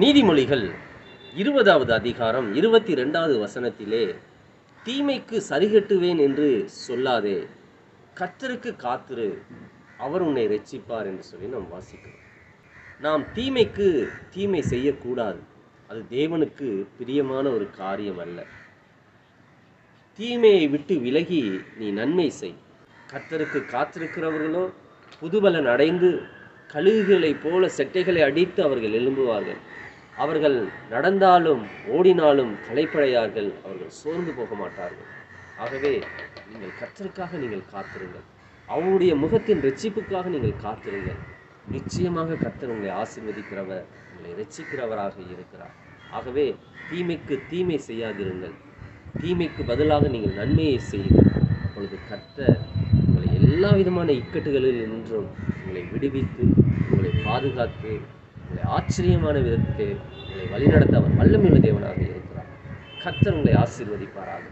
நீதிமொழிகள் 20வது அதிகாரம் 22வது வசனத்திலே, தீமைக்கு சரிகட்டுவேன் என்று சொல்லாதே, கர்த்தருக்கு காத்திரு, அவர் உன்னை இரட்சிப்பார் என்று சொல்லி நாம் வாசிக்கிறோம். நாம் தீமைக்கு தீமை செய்யக்கூடாது. அது தேவனுக்கு பிரியமான ஒரு காரியம் அல்ல. தீமையை விட்டு விலகி நீ நன்மை செய். கர்த்தருக்கு காத்திருக்கிறவர்களோ புதுபலன் அடைந்து கழுகுகளைப் போல செட்டைகளை அடித்து அவர்கள் எழும்புவார்கள். அவர்கள் நடந்தாலும் ஓடினாலும் களைப்படையார்கள். அவர்கள் சோர்ந்து போக மாட்டார்கள். ஆகவே நீங்கள் கர்த்தருக்காக நீங்கள் காத்திருங்கள். அவருடைய முகத்தின் இரட்சிப்புக்காக நீங்கள் காத்திருங்கள். நிச்சயமாக கர்த்தர் உங்களை ஆசீர்வதிக்கிறவர், உங்களை இரட்சிக்கிறவராக இருக்கிறார். ஆகவே தீமைக்கு தீமை செய்யாதிருங்கள். தீமைக்கு பதிலாக நீங்கள் நன்மையை செய்யுங்கள். அப்பொழுது கர்த்தர் உங்களை எல்லா விதமான இக்கட்டுகளில் நின்றும் உங்களை விடுவித்து, உங்களை பாதுகாத்து, உங்களை ஆச்சரியமான விதத்தில் உங்களை வழிநடத்த அவர் வல்லமையுள்ள தேவனாக இருக்கிறார். கர்த்தர் உங்களை ஆசீர்வதிப்பாராக.